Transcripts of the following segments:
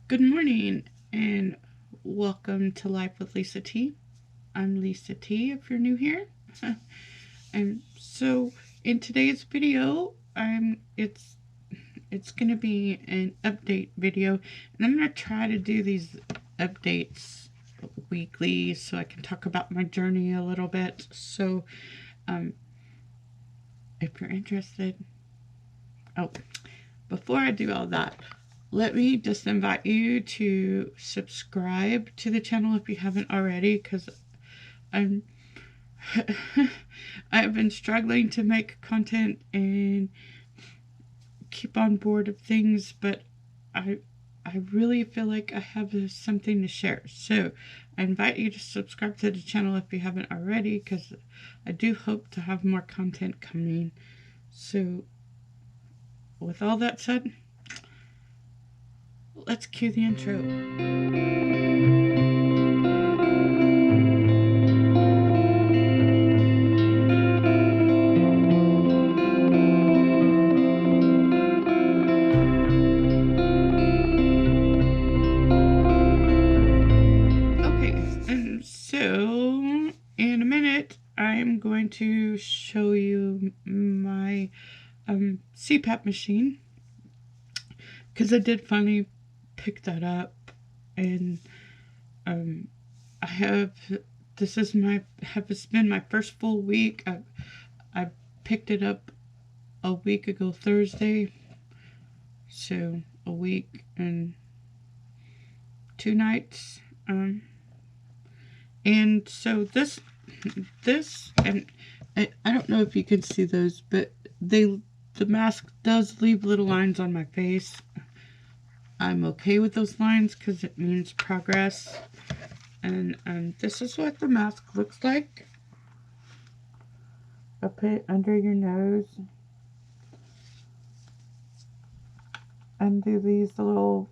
Good morning and welcome to Life with Lisa T. I'm Lisa T if you're new here. And so in today's video, it's going to be an update video, and I'm going to try to do these updates weekly so I can talk about my journey a little bit. So um if you're interested, oh, before I do all that, let me just invite you to subscribe to the channel if you haven't already, because I'm I've been struggling to make content and keep on board of things, but I I really feel like I have something to share. So I invite you to subscribe to the channel if you haven't already, because I do hope to have more content coming. So with all that said, let's cue the intro. And so, in a minute, I'm going to show you my CPAP machine, because I did finally pick that up, and I have been my first full week. I picked it up a week ago Thursday, so a week and 2 nights. And so this and I don't know if you can see those, but the mask does leave little lines on my face. I'm okay with those lines because it means progress. And this is what the mask looks like. I put it under your nose and do these little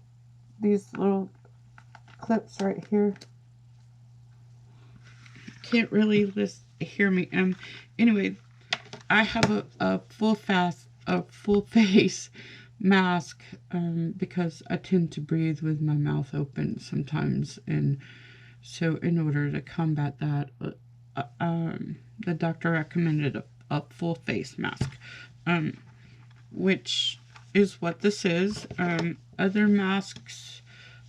clips right here. Can't really hear me. Anyway, I have a full face mask because I tend to breathe with my mouth open sometimes, and so in order to combat that, the doctor recommended a full face mask, which is what this is. Other masks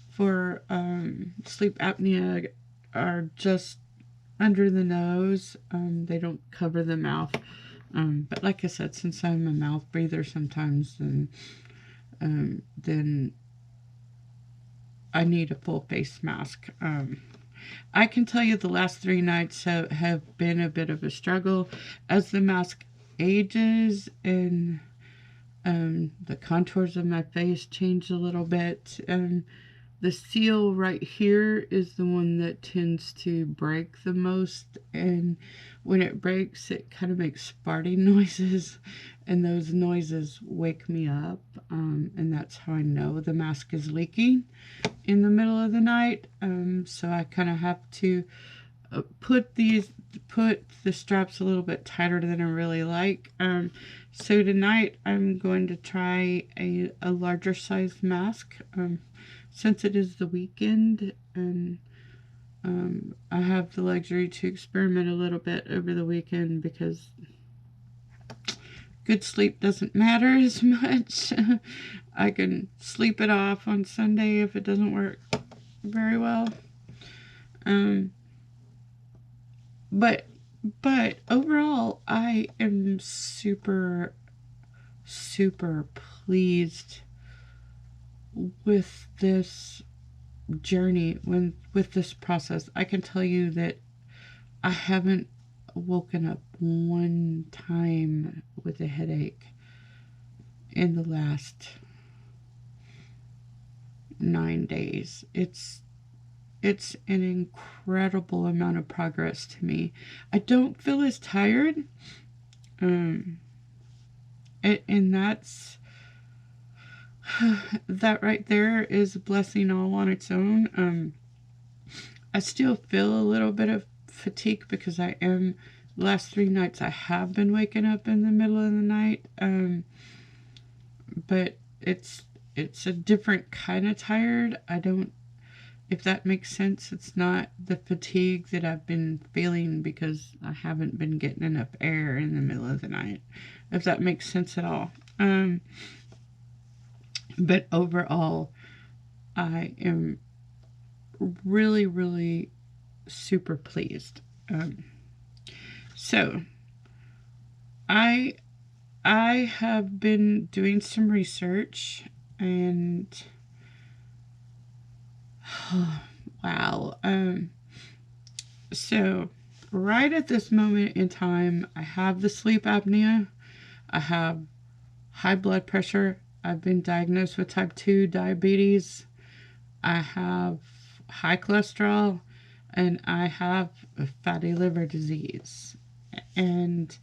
for sleep apnea are just under the nose. They don't cover the mouth. But like I said, since I'm a mouth breather sometimes, then I need a full face mask. I can tell you the last 3 nights have been a bit of a struggle as the mask ages, and the contours of my face change a little bit. The seal right here is the one that tends to break the most, and when it breaks, it kind of makes farting noises, and those noises wake me up, and that's how I know the mask is leaking in the middle of the night. So I kind of have to put the straps a little bit tighter than I really like. So tonight I'm going to try a larger size mask, since it is the weekend, and I have the luxury to experiment a little bit over the weekend because good sleep doesn't matter as much. I can sleep it off on Sunday if it doesn't work very well. But overall, I am super pleased with this journey, with this process. I can tell you that I haven't woken up one time with a headache in the last 9 days. It's an incredible amount of progress to me. I don't feel as tired, and that's that right there is a blessing all on its own. I still feel a little bit of fatigue because the last 3 nights I have been waking up in the middle of the night. But it's a different kind of tired. I don't, if that makes sense. It's not the fatigue that I've been feeling because I haven't been getting enough air in the middle of the night, if that makes sense at all. But overall, I am really, really super pleased. So I I have been doing some research and wow. So right at this moment in time, I have the sleep apnea. I have high blood pressure. I've been diagnosed with type 2 diabetes. I have high cholesterol and I have fatty liver disease. And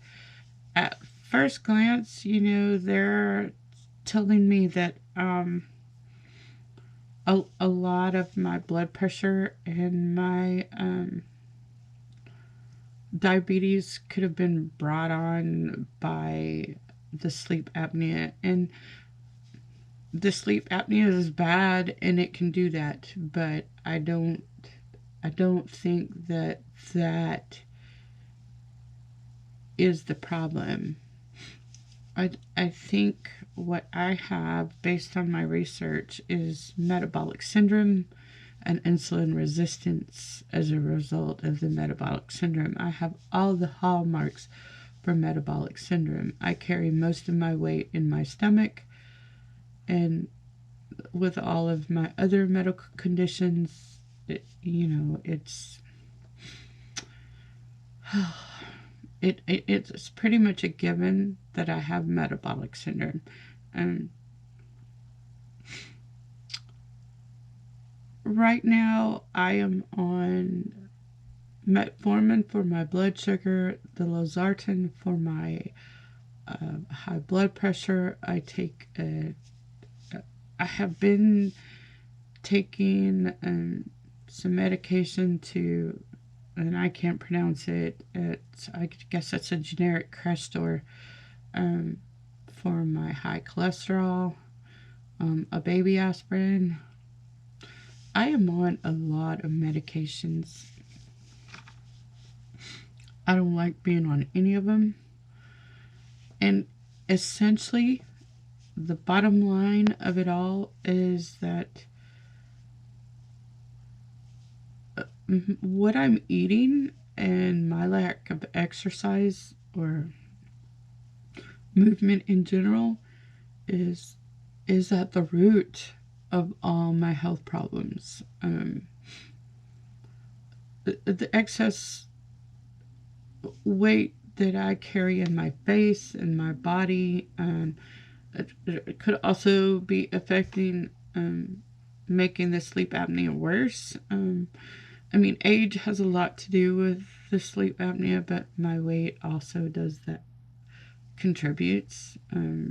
at first glance, they're telling me that a lot of my blood pressure and my diabetes could have been brought on by the sleep apnea. And the sleep apnea is bad and it can do that, but I don't think that is the problem. I think what I have based on my research is metabolic syndrome and insulin resistance as a result of the metabolic syndrome. I have all the hallmarks for metabolic syndrome. I carry most of my weight in my stomach, and with all of my other medical conditions, it's it's pretty much a given that I have metabolic syndrome. Um, right now, I am on metformin for my blood sugar, the losartan for my high blood pressure. I have been taking some medication to, and I can't pronounce it. I guess it's a generic Crestor for my high cholesterol, a baby aspirin. I am on a lot of medications. I don't like being on any of them. And essentially, the bottom line of it all is that what I'm eating and my lack of exercise or movement in general is at the root of all my health problems. The excess weight that I carry in my face and my body, it could also be affecting making the sleep apnea worse. I mean, age has a lot to do with the sleep apnea, but my weight also does that, contributes,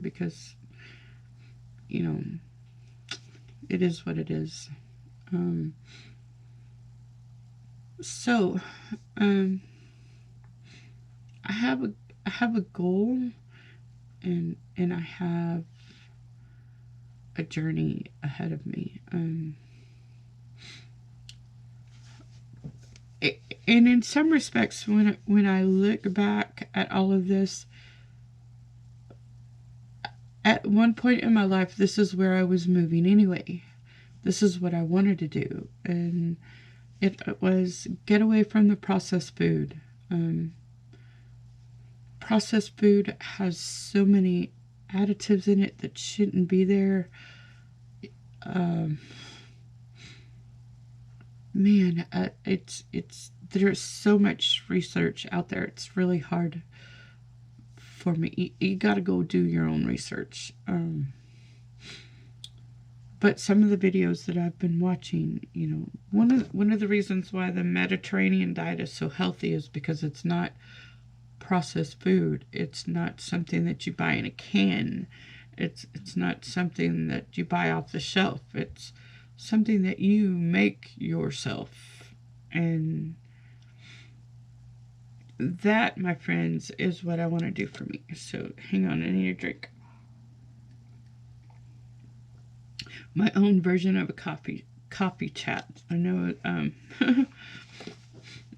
because, it is what it is. So, I have a goal, and I have a journey ahead of me. And in some respects, when I look back at all of this, at one point in my life, this is where I was moving anyway. This is what I wanted to do, and it was get away from the processed food. Processed food has so many additives in it that shouldn't be there. Man, it's there's so much research out there. It's really hard for me. You got to go do your own research. But some of the videos that I've been watching, one of the reasons why the Mediterranean diet is so healthy is because it's not processed food. It's not something that you buy in a can. It's not something that you buy off the shelf. It's something that you make yourself. And that, my friends, is what I want to do for me. So hang on, I need a drink. my own version of a coffee chat. I know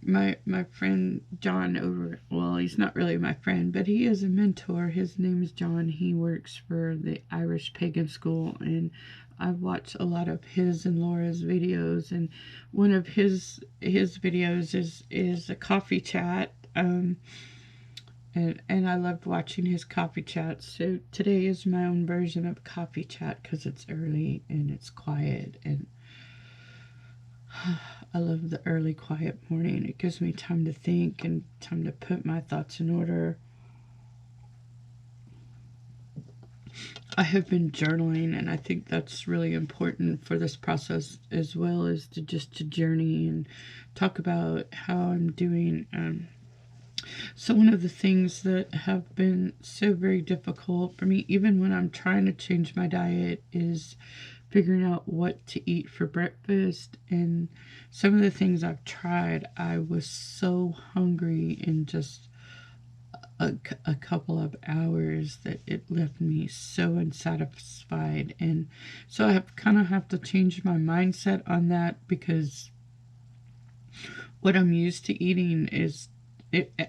my friend John over, well, he's not really my friend, but he is a mentor. His name is John. He works for the Irish Pagan School, and I've watched a lot of his and Laura's videos, and one of his videos is a coffee chat. And I loved watching his coffee chats. So today is my own version of coffee chat because it's early and it's quiet, and I love the early quiet morning. It gives me time to think and time to put my thoughts in order. I have been journaling, and I think that's really important for this process as well, as to just to journey and talk about how I'm doing. So one of the things that have been so very difficult for me, even when I'm trying to change my diet, is figuring out what to eat for breakfast. And some of the things I've tried, I was so hungry in just a couple of hours that it left me so unsatisfied. And so I have to change my mindset on that, because what I'm used to eating is,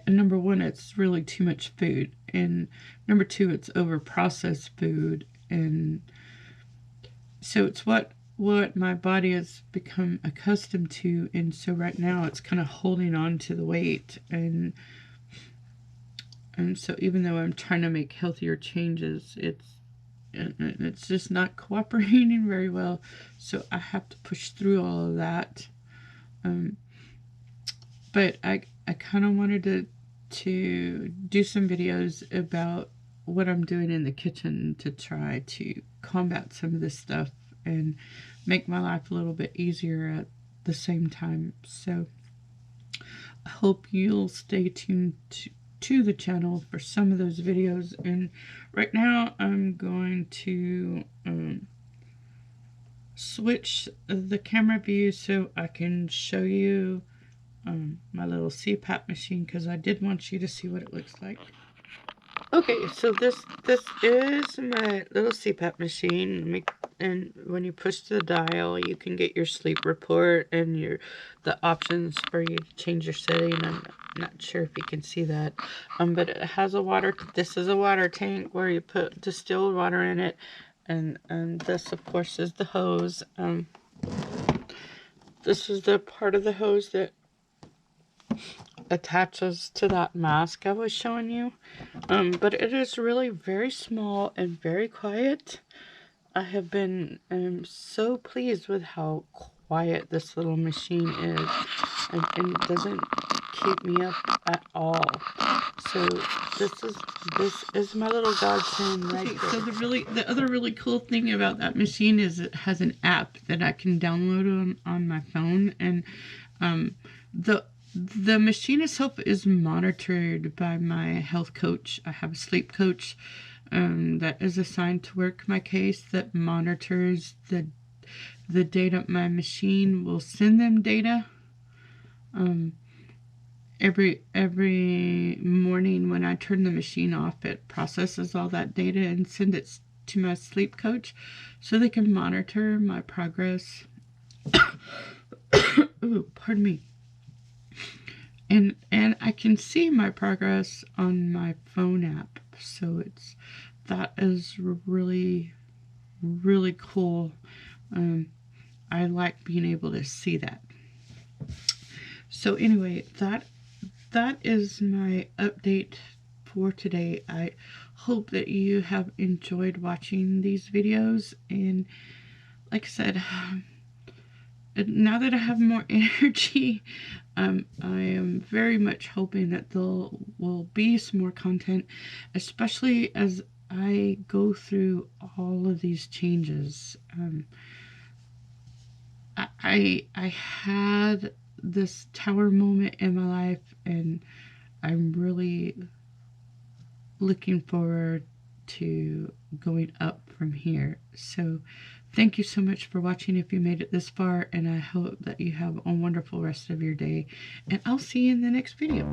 number one, it's really too much food, and number two, it's over processed food, and so it's what my body has become accustomed to, and so right now it's kind of holding on to the weight, and so even though I'm trying to make healthier changes, it's just not cooperating very well. So I have to push through all of that. But I kind of wanted to do some videos about what I'm doing in the kitchen to try to combat some of this stuff and make my life a little bit easier at the same time. So I hope you'll stay tuned to the channel for some of those videos. And right now I'm going to switch the camera view so I can show you my little CPAP machine, because I did want you to see what it looks like. Okay, so this is my little CPAP machine, and when you push the dial, you can get your sleep report and the options for you to change your setting. I'm not sure if you can see that, but it has a water. This is a water tank where you put distilled water in it, and this, of course, is the hose. This is the part of the hose that attaches to that mask I was showing you. But it is really very small and very quiet. I have been so pleased with how quiet this little machine is, and it doesn't keep me up at all. So this is my little godsend right there. So the other really cool thing about that machine is it has an app that I can download on my phone, and the machine itself is monitored by my health coach. I have a sleep coach that is assigned to work my case, that monitors the data. My machine will send them data every morning. When I turn the machine off, it processes all that data and sends it to my sleep coach so they can monitor my progress. Ooh, pardon me. And I can see my progress on my phone app, so that is really, really cool. I like being able to see that. So anyway, that is my update for today. I hope that you have enjoyed watching these videos, and like I said, now that I have more energy, I am very much hoping that there will be some more content, especially as I go through all of these changes. I had this tower moment in my life, and I'm really looking forward to going up from here. So thank you so much for watching if you made it this far, and I hope that you have a wonderful rest of your day, and I'll see you in the next video.